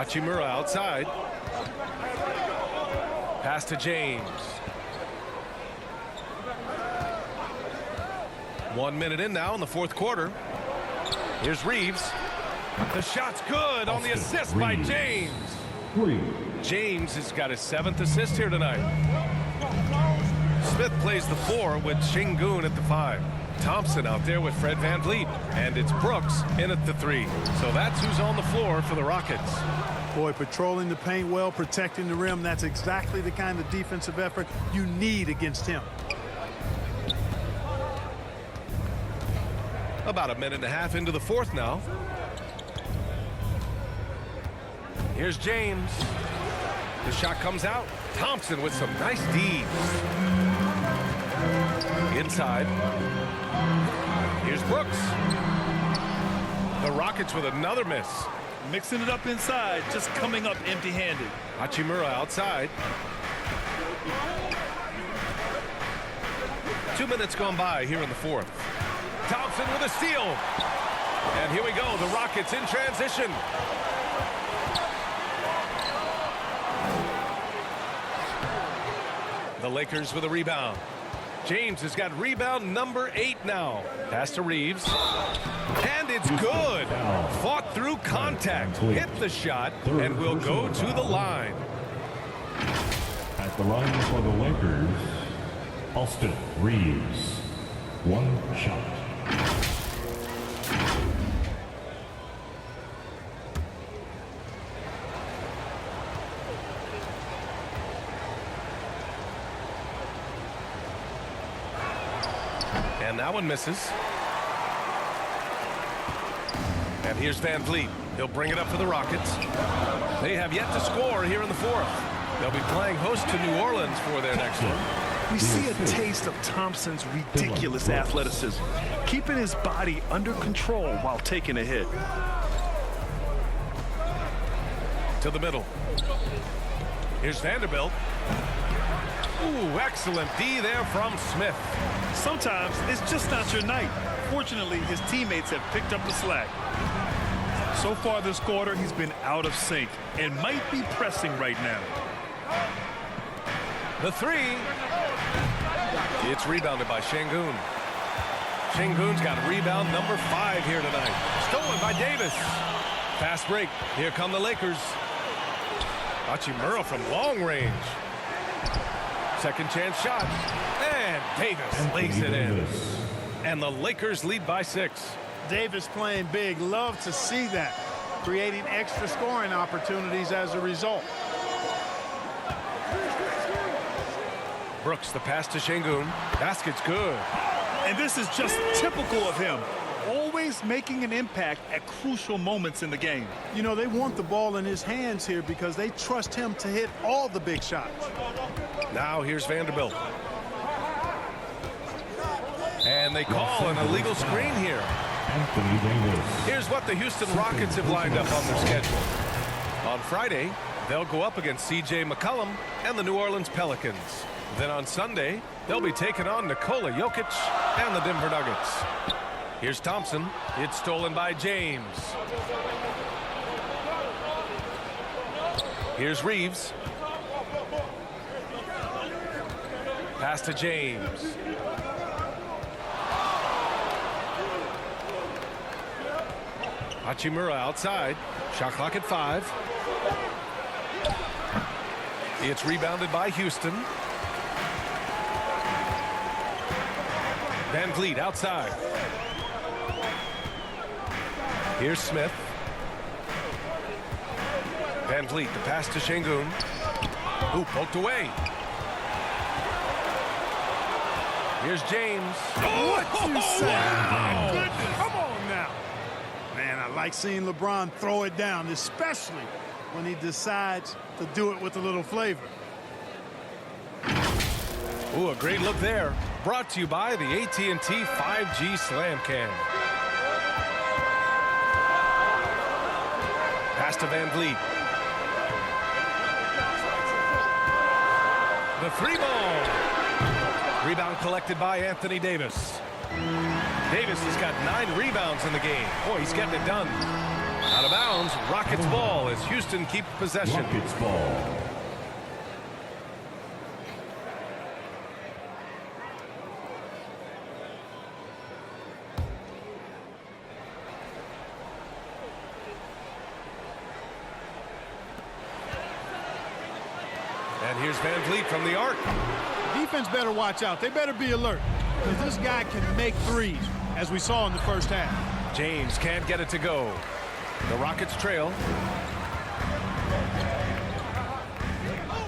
Hachimura outside. Pass to James. 1 minute in now in the fourth quarter. Here's Reeves. The shot's good on the assist by James. James has got his 7th assist here tonight. Smith plays the 4 with Shingun at the 5. Thompson out there with Fred VanVleet. And it's Brooks in at the 3. So that's who's on the floor for the Rockets. Boy, patrolling the paint well, protecting the rim. That's exactly the kind of defensive effort you need against him. About a minute and a half into the fourth now. Here's James. The shot comes out. Thompson with some nice D. Inside. Here's Brooks. The Rockets with another miss. Mixing it up inside, just coming up empty-handed. Hachimura outside. 2 minutes gone by here in the fourth. Thompson with a steal. And here we go, the Rockets in transition. The Lakers with a rebound. James has got rebound number 8 now. Pass to Reeves. And it's good. Fought through contact. Hit the shot and will go to the line. At the line for the Lakers, Austin Reeves. 1 shot. And that one misses. And here's VanVleet. He'll bring it up for the Rockets. They have yet to score here in the fourth. They'll be playing host to New Orleans for their next one. We see a taste of Thompson's ridiculous athleticism, keeping his body under control while taking a hit. To the middle. Here's Vanderbilt. Ooh, excellent D there from Smith. Sometimes it's just not your night. Fortunately, his teammates have picked up the slack. So far this quarter, he's been out of sync and might be pressing right now. The 3. It's rebounded by Shingun. Shingun's got rebound number 5 here tonight. Stolen by Davis. Fast break. Here come the Lakers. Hachimura from long range. Second chance shot. And Davis lays it in. And the Lakers lead by 6. Davis playing big. Love to see that. Creating extra scoring opportunities as a result. Brooks, the pass to Shingun. Basket's good. And this is just typical of him. Always making an impact at crucial moments in the game. You know, they want the ball in his hands here because they trust him to hit all the big shots. Now here's Vanderbilt. And they call an illegal screen here. Here's what the Houston Rockets have lined up on their schedule. On Friday, they'll go up against C.J. McCollum and the New Orleans Pelicans. Then on Sunday, they'll be taking on Nikola Jokic and the Denver Nuggets. Here's Thompson. It's stolen by James. Here's Reeves. Pass to James. Hachimura outside. Shot clock at 5. It's rebounded by Houston. VanVleet outside. Here's Smith. VanVleet, the pass to Shingun. Ooh, poked away. Here's James. What you say? Wow. Goodness. Come on now. Man, I like seeing LeBron throw it down, especially when he decides to do it with a little flavor. Ooh, a great look there. Brought to you by the AT&T 5G Slam Cam. Pass to VanVleet. The 3-ball. Rebound collected by Anthony Davis. Davis has got 9 rebounds in the game. Boy, he's getting it done. Out of of bounds. Rockets ball as Houston keep possession. Rockets ball. And here's Van Vliet from the arc. Defense better watch out. They better be alert, because this guy can make threes, as we saw in the first half. James can't get it to go. The Rockets trail.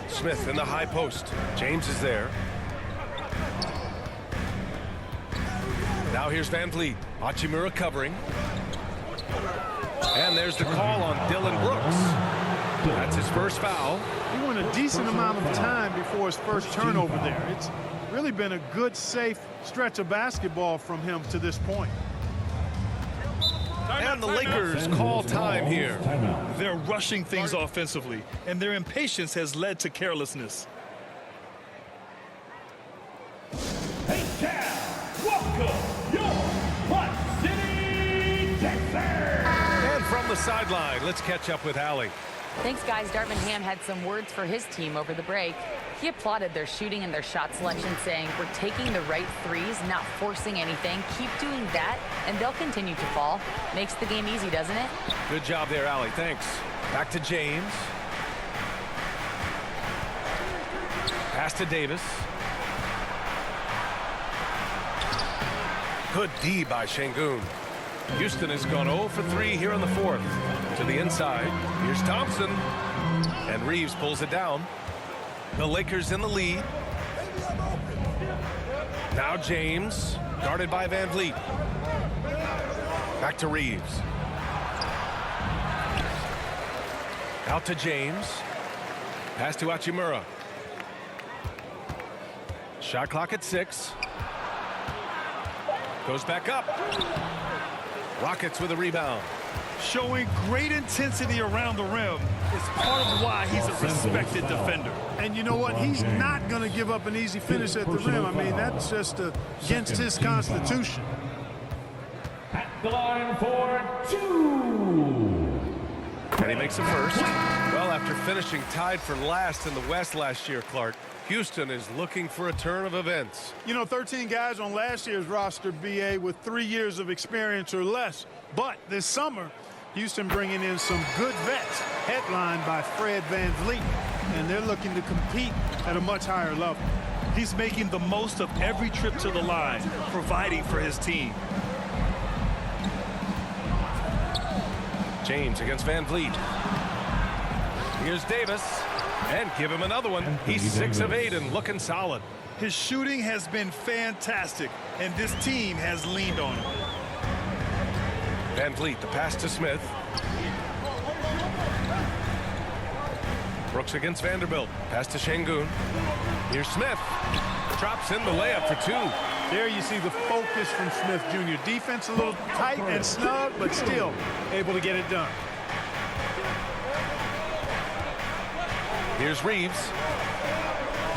Smith in the high post. James is there. Now here's Van Vliet. Hachimura covering. And there's the call on Dylan Brooks. That's his first foul. He went a decent amount of time before his first turnover there. It's really been a good, safe stretch of basketball from him to this point. And the Lakers call time here. They're rushing things offensively, and their impatience has led to carelessness. Hey, Cal, welcome your Hot City, Texas. And from the sideline, let's catch up with Allie. Thanks, guys. Dartman Ham had some words for his team over the break. He applauded their shooting and their shot selection, saying, "We're taking the right threes, not forcing anything. Keep doing that, and they'll continue to fall." Makes the game easy, doesn't it? Good job there, Allie. Thanks. Back to James. Pass to Davis. Good D by Şengün. Houston has gone 0 for 3 here in the fourth. To the inside. Here's Thompson. And Reeves pulls it down. The Lakers in the lead. Now James, guarded by Van Vliet. Back to Reeves. Out to James. Pass to Hachimura. Shot clock at 6. Goes back up. Rockets with a rebound. Showing great intensity around the rim is part of why he's a respected defender. And you know what? He's not going to give up an easy finish at the rim. I mean, that's just against his constitution. At the line for 2. And he makes the first. Well, after finishing tied for last in the West last year, Clark, Houston is looking for a turn of events. You know, 13 guys on last year's roster, BA, with 3 years of experience or less. But this summer, Houston bringing in some good vets, headlined by Fred Van Vliet, and they're looking to compete at a much higher level. He's making the most of every trip to the line, providing for his team. James against Van Vliet. Here's Davis. And give him another one. He's 6 of 8 and looking solid. His shooting has been fantastic, and this team has leaned on him. Van Vliet, the pass to Smith. Brooks against Vanderbilt. Pass to Şengün. Here's Smith. Drops in the layup for 2. There you see the focus from Smith Jr. Defense a little tight and snug, but still able to get it done. Here's Reeves.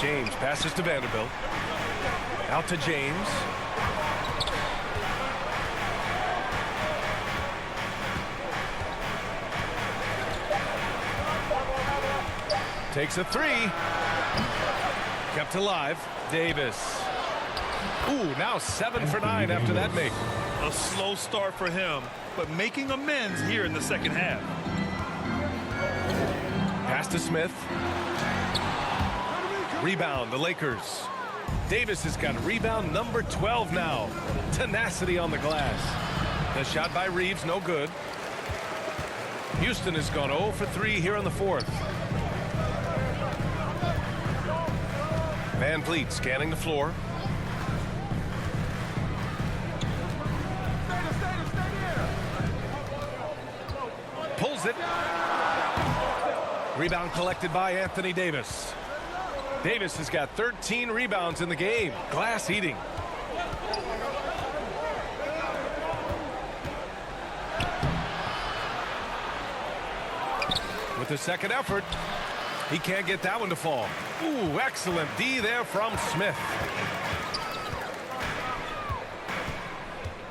James passes to Vanderbilt. Out to James. Takes a 3. Kept alive. Davis. Ooh, now 7 for 9 after that make. A slow start for him, but making amends here in the second half. Pass to Smith. Rebound, the Lakers. Davis has got rebound number 12 now. Tenacity on the glass. The shot by Reeves, no good. Houston has gone 0 for 3 here in the fourth. Van Vliet scanning the floor. Pulls it. Rebound collected by Anthony Davis. Davis has got 13 rebounds in the game. Glass eating. With the second effort, he can't get that one to fall. Ooh, excellent D there from Smith.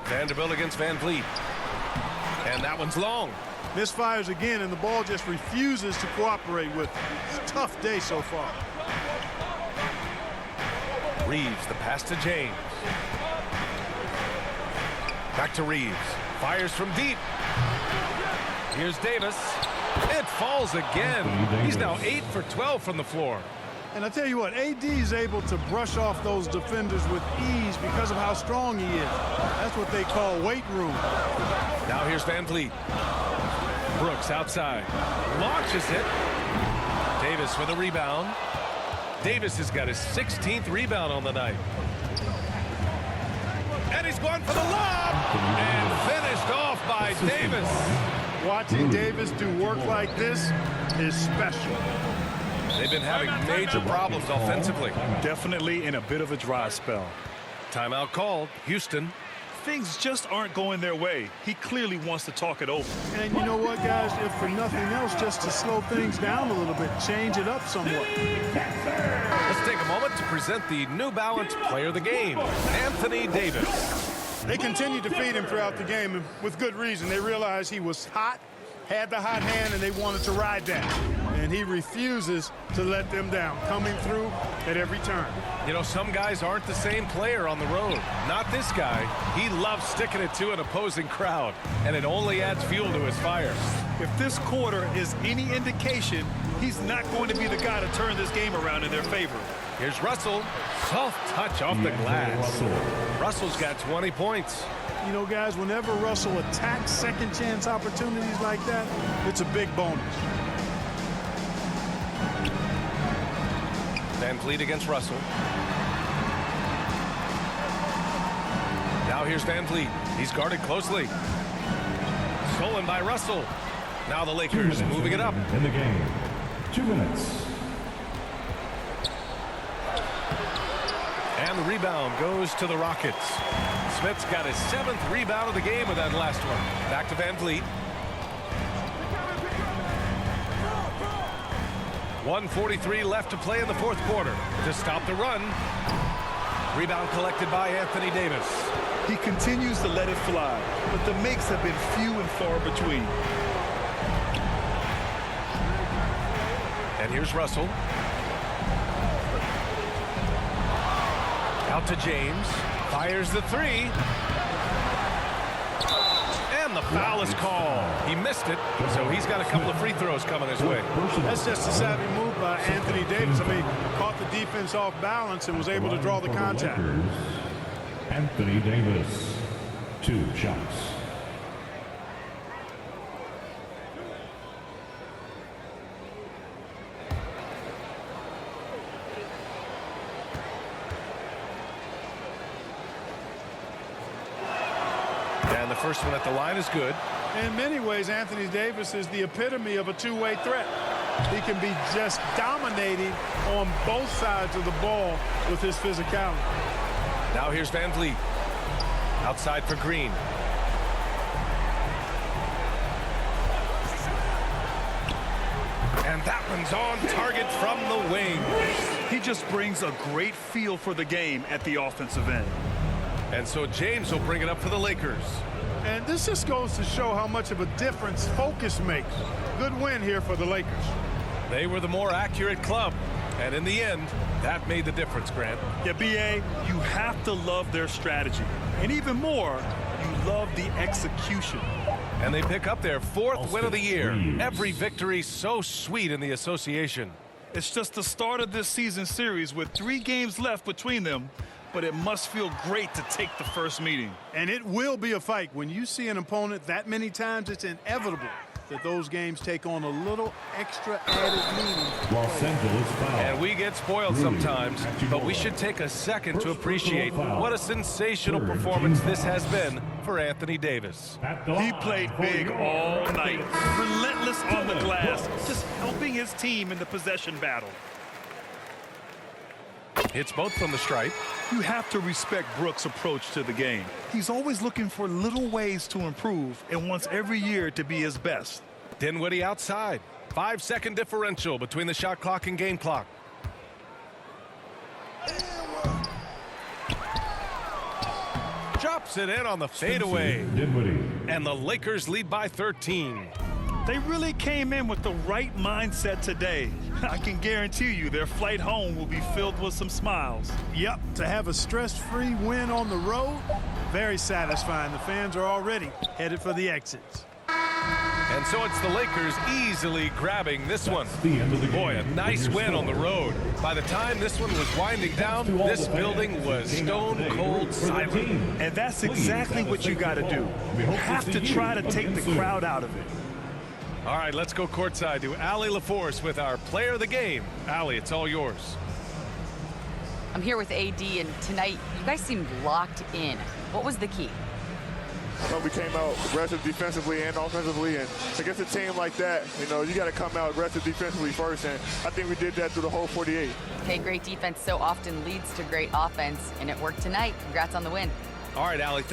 Vanderbilt against Van Vliet. And that one's long. Misfires again, and the ball just refuses to cooperate with him. It's a tough day so far. Reeves, the pass to James. Back to Reeves. Fires from deep. Here's Davis. It falls again. He's now 8 for 12 from the floor. And I tell you what, AD is able to brush off those defenders with ease because of how strong he is. That's what they call weight room. Now here's Van Vliet. Brooks outside. Launches it. Davis with a rebound. Davis has got his 16th rebound on the night. And he's going for the lob. And finished off by Davis. Watching Davis do work like this is special. They've been having major problems offensively. Definitely in a bit of a dry spell. Timeout called. Houston. Things just aren't going their way. He clearly wants to talk it over. And you know what, guys? If for nothing else, just to slow things down a little bit, change it up somewhat. Let's take a moment to present the New Balance Player of the Game, Anthony Davis. They continued to feed him throughout the game, and with good reason. They realized he was hot, had the hot hand, and they wanted to ride that. And he refuses to let them down, coming through at every turn. You know, some guys aren't the same player on the road. Not this guy. He loves sticking it to an opposing crowd, and it only adds fuel to his fire. If this quarter is any indication, he's not going to be the guy to turn this game around in their favor. Here's Russell. Soft touch off the glass. Russell's got 20 points. You know, guys, whenever Russell attacks second chance opportunities like that, it's a big bonus. Van Vliet against Russell. Now here's Van Vliet. He's guarded closely. Stolen by Russell. Now the Lakers moving it up. In the game. 2 minutes. And the rebound goes to the Rockets. Smith's got his 7th rebound of the game with that last one. Back to Van Vliet. 1:43 left to play in the 4th quarter. To stop the run. Rebound collected by Anthony Davis. He continues to let it fly, but the makes have been few and far between. And here's Russell. Out to James. Fires the 3. And the foul is called. He missed it, so he's got a couple of free throws coming his way. That's just a savvy move by Anthony Davis. I mean, caught the defense off balance and was able to draw the contact. Anthony Davis. 2 shots. And the first one at the line is good. In many ways, Anthony Davis is the epitome of a two-way threat. He can be just dominating on both sides of the ball with his physicality. Now here's Van Vliet. Outside for Green. And that one's on target from the wing. He just brings a great feel for the game at the offensive end. And so James will bring it up for the Lakers. And this just goes to show how much of a difference focus makes. Good win here for the Lakers. They were the more accurate club. And in the end, that made the difference, Grant. Yeah, B.A., you have to love their strategy. And even more, you love the execution. And they pick up their 4th win of the year. Every victory so sweet in the association. It's just the start of this season series with 3 games left between them, but it must feel great to take the first meeting. And it will be a fight. When you see an opponent that many times, it's inevitable that those games take on a little extra added meaning. Los Angeles foul. And we get spoiled sometimes, but we should take a second to appreciate what a sensational performance this has been for Anthony Davis. He played big all night, relentless on the glass, just helping his team in the possession battle. Hits both from the stripe. You have to respect Brooks' approach to the game. He's always looking for little ways to improve and wants every year to be his best. Dinwiddie outside. 5-second differential between the shot clock and game clock. Drops it in on the fadeaway. Dinwiddie. And the Lakers lead by 13. They really came in with the right mindset today. I can guarantee you their flight home will be filled with some smiles. Yep, to have a stress-free win on the road, very satisfying. The fans are already headed for the exits. And so it's the Lakers easily grabbing this one. the end of the game. Boy, a nice win on the road. By the time this one was winding down, this building was stone cold silent. And that's exactly what you got to do. You have to try to take the crowd out of it. All right, let's go courtside to Allie LaForce with our player of the game. Allie, it's all yours. I'm here with AD, and tonight you guys seemed locked in. What was the key? Well, we came out aggressive defensively and offensively, and against a team like that, you know, you got to come out aggressive defensively first, and I think we did that through the whole 48. Okay, great defense so often leads to great offense, and it worked tonight. Congrats on the win. All right, Allie.